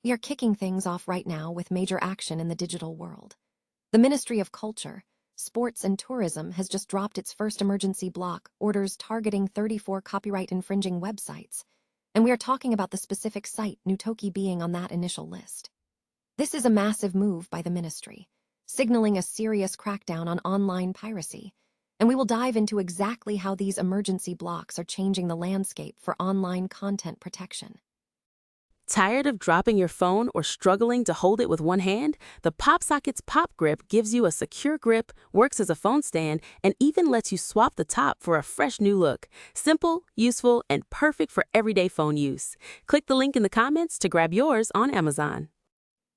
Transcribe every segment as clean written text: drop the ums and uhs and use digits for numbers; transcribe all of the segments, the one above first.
We are kicking things off right now with major action in the digital world. The Ministry of Culture, Sports and Tourism has just dropped its first emergency block orders targeting 34 copyright-infringing websites, and we are talking about the specific site Nutoki being on that initial list. This is a massive move by the ministry, signaling a serious crackdown on online piracy, and we will dive into exactly how these emergency blocks are changing the landscape for online content protection. Tired of dropping your phone or struggling to hold it with one hand? The PopSocket's Pop Grip gives you a secure grip, works as a phone stand, and even lets you swap the top for a fresh new look. Simple, useful, and perfect for everyday phone use. Click the link in the comments to grab yours on Amazon.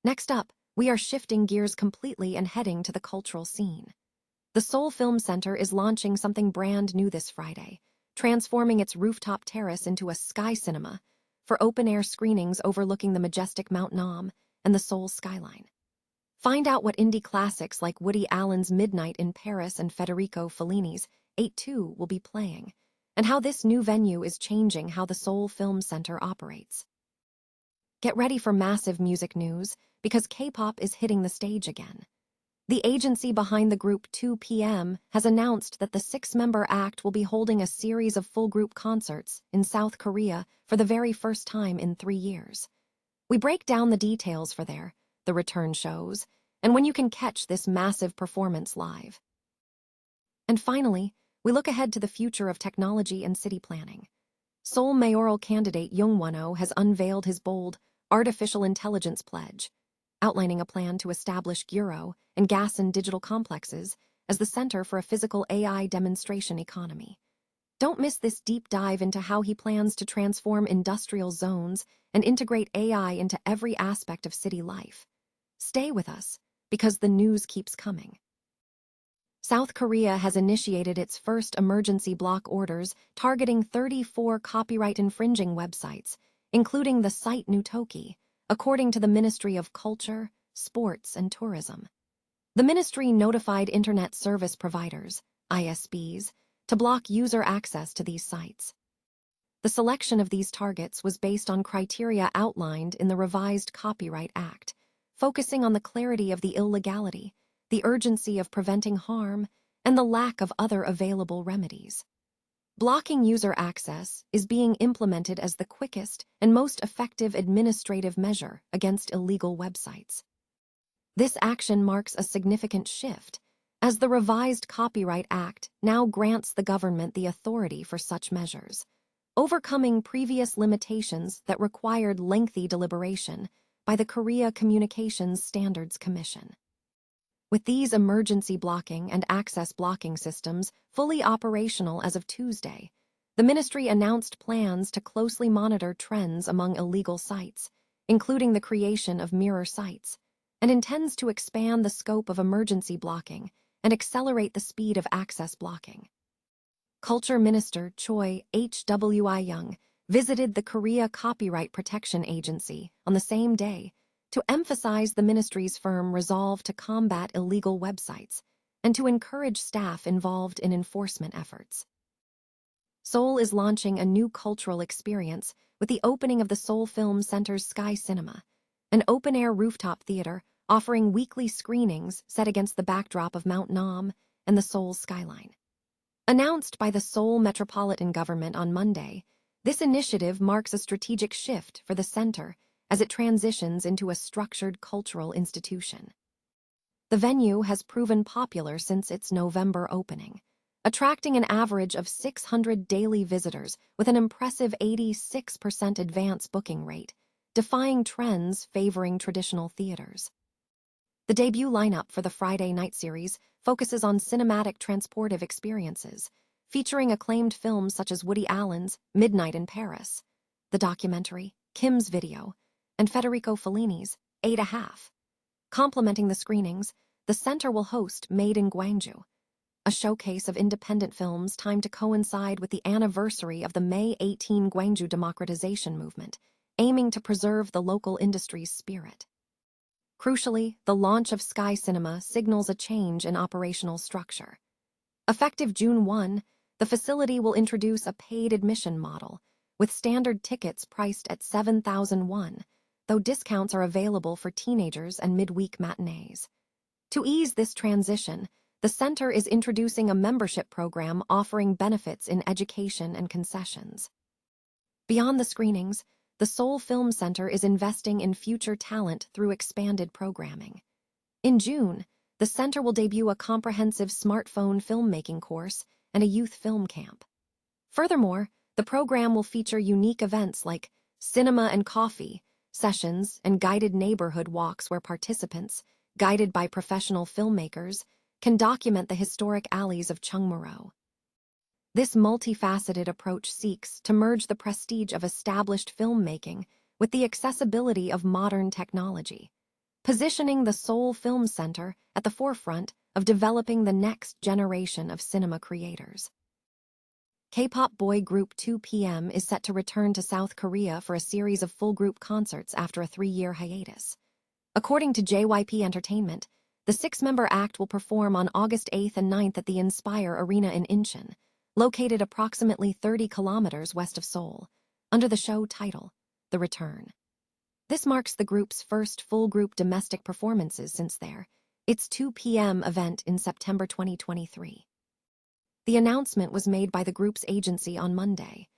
Next up, we are shifting gears completely and heading to the cultural scene. The Seoul Film Center is launching something brand new this Friday, transforming its rooftop terrace into a sky cinema for open-air screenings overlooking the majestic Mount Nam and the Seoul skyline. Find out what indie classics like Woody Allen's Midnight in Paris and Federico Fellini's 8-2 will be playing, and how this new venue is changing how the Seoul Film Center operates. Get ready for massive music news, because K-pop is hitting the stage again. The agency behind the group 2PM has announced that the 6-member act will be holding a series of full-group concerts in South Korea for the very first time in 3 years. We break down the details for the return shows, and when you can catch this massive performance live. And finally, we look ahead to the future of technology and city planning. Seoul mayoral candidate Young Won-oh has unveiled his bold artificial intelligence pledge, outlining a plan to establish Gyuro and Gasan digital complexes as the center for a physical AI demonstration economy. Don't miss this deep dive into how he plans to transform industrial zones and integrate AI into every aspect of city life. Stay with us, because the news keeps coming. South Korea has initiated its first emergency block orders targeting 34 copyright-infringing websites, including the site Nutoki, according to the Ministry of Culture, Sports and Tourism. The ministry notified internet service providers, ISPs, to block user access to these sites. The selection of these targets was based on criteria outlined in the revised Copyright Act, focusing on the clarity of the illegality, the urgency of preventing harm, and the lack of other available remedies. Blocking user access is being implemented as the quickest and most effective administrative measure against illegal websites. This action marks a significant shift, as the revised Copyright Act now grants the government the authority for such measures, overcoming previous limitations that required lengthy deliberation by the Korea Communications Standards Commission. With these emergency blocking and access blocking systems fully operational as of Tuesday, the ministry announced plans to closely monitor trends among illegal sites, including the creation of mirror sites, and intends to expand the scope of emergency blocking and accelerate the speed of access blocking. Culture Minister Choi Hwi Young visited the Korea Copyright Protection Agency on the same day to emphasize the ministry's firm resolve to combat illegal websites and to encourage staff involved in enforcement efforts. Seoul is launching a new cultural experience with the opening of the Seoul Film Center's Sky Cinema, an open-air rooftop theater offering weekly screenings set against the backdrop of Mount Nam and the Seoul skyline. Announced by the Seoul Metropolitan Government on Monday, this initiative marks a strategic shift for the center as it transitions into a structured cultural institution. The venue has proven popular since its November opening, attracting an average of 600 daily visitors with an impressive 86% advance booking rate, defying trends favoring traditional theaters. The debut lineup for the Friday night series focuses on cinematic transportive experiences, featuring acclaimed films such as Woody Allen's Midnight in Paris, the documentary Kim's Video, and Federico Fellini's 8.5. Complementing the screenings, the center will host Made in Gwangju, a showcase of independent films timed to coincide with the anniversary of the May 18 Gwangju democratization movement, aiming to preserve the local industry's spirit. Crucially, the launch of Sky Cinema signals a change in operational structure. Effective June 1, the facility will introduce a paid admission model, with standard tickets priced at 7,000 won, though discounts are available for teenagers and midweek matinees. To ease this transition, the center is introducing a membership program offering benefits in education and concessions. Beyond the screenings, the Seoul Film Center is investing in future talent through expanded programming. In June, the center will debut a comprehensive smartphone filmmaking course and a youth film camp. Furthermore, the program will feature unique events like cinema and coffee sessions and guided neighborhood walks where participants, guided by professional filmmakers, can document the historic alleys of Cheongmuro. This multifaceted approach seeks to merge the prestige of established filmmaking with the accessibility of modern technology, positioning the Seoul Film Center at the forefront of developing the next generation of cinema creators. K-pop boy group 2PM is set to return to South Korea for a series of full group concerts after a 3-year hiatus. According to JYP Entertainment, the 6-member act will perform on August 8th and 9th at the Inspire Arena in Incheon, located approximately 30 kilometers west of Seoul, under the show title, The Return. This marks the group's first full group domestic performances since its 2PM event in September 2023. The announcement was made by the group's agency on Monday.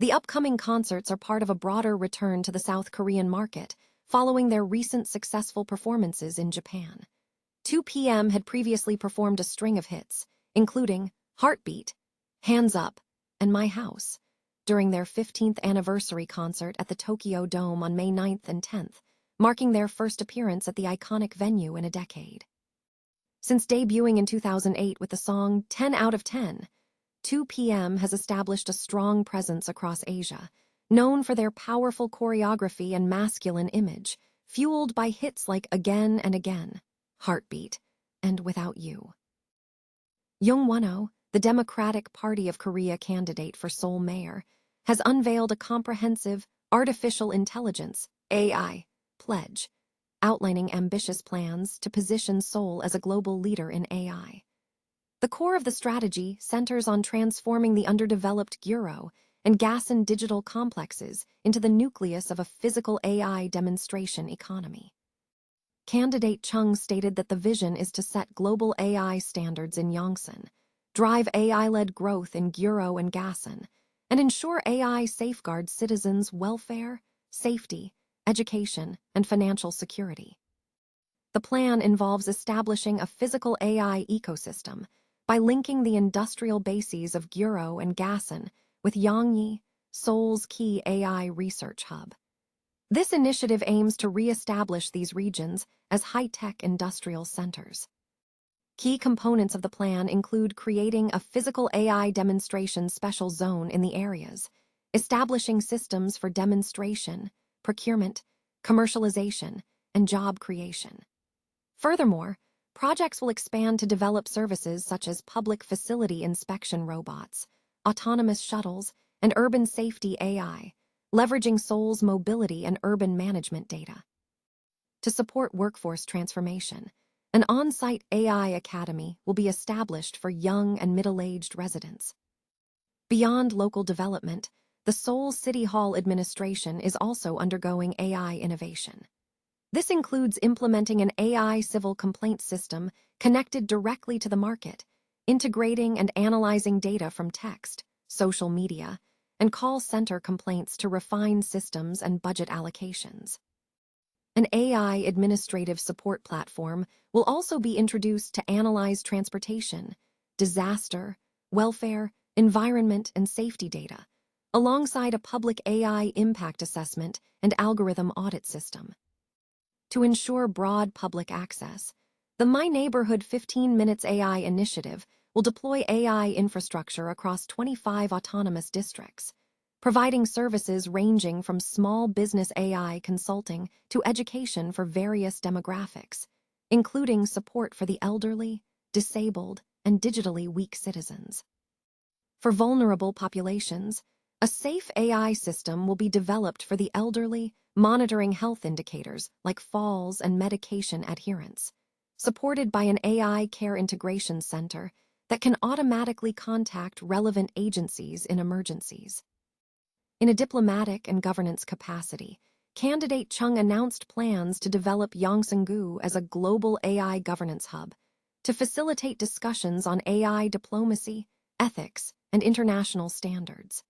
The upcoming concerts are part of a broader return to the South Korean market following their recent successful performances in Japan. 2PM had previously performed a string of hits, including Heartbeat, Hands Up, and My House, during their 15th anniversary concert at the Tokyo Dome on May 9th and 10th, marking their first appearance at the iconic venue in a decade. Since debuting in 2008 with the song 10 out of 10, 2PM has established a strong presence across Asia, known for their powerful choreography and masculine image, fueled by hits like Again and Again, Heartbeat, and Without You. Young Won-oh, the Democratic Party of Korea candidate for Seoul mayor, has unveiled a comprehensive artificial intelligence (AI) pledge, outlining ambitious plans to position Seoul as a global leader in AI. The core of the strategy centers on transforming the underdeveloped Guro and Gasan digital complexes into the nucleus of a physical AI demonstration economy. Candidate Chung stated that the vision is to set global AI standards in Yongsan, drive AI-led growth in Guro and Gasan, and ensure AI safeguards citizens' welfare, safety, education, and financial security. The plan involves establishing a physical AI ecosystem by linking the industrial bases of Guro and Gasan with Yongyi, Seoul's key AI research hub. This initiative aims to re-establish these regions as high-tech industrial centers. Key components of the plan include creating a physical AI demonstration special zone in the areas, establishing systems for demonstration, procurement, commercialization, and job creation. Furthermore, projects will expand to develop services such as public facility inspection robots, autonomous shuttles, and urban safety AI, leveraging Seoul's mobility and urban management data. To support workforce transformation, an on-site AI academy will be established for young and middle-aged residents. Beyond local development, the Seoul City Hall administration is also undergoing AI innovation. This includes implementing an AI civil complaint system connected directly to the market, integrating and analyzing data from text, social media, and call center complaints to refine systems and budget allocations. An AI administrative support platform will also be introduced to analyze transportation, disaster, welfare, environment, and safety data, alongside a public AI impact assessment and algorithm audit system. To ensure broad public access, the My Neighborhood 15 Minutes AI initiative will deploy AI infrastructure across 25 autonomous districts, providing services ranging from small business AI consulting to education for various demographics, including support for the elderly, disabled, and digitally weak citizens. For vulnerable populations, a safe AI system will be developed for the elderly, monitoring health indicators like falls and medication adherence, supported by an AI care integration center that can automatically contact relevant agencies in emergencies. In a diplomatic and governance capacity, candidate Chung announced plans to develop Yongsan-gu as a global AI governance hub to facilitate discussions on AI diplomacy, ethics, and international standards.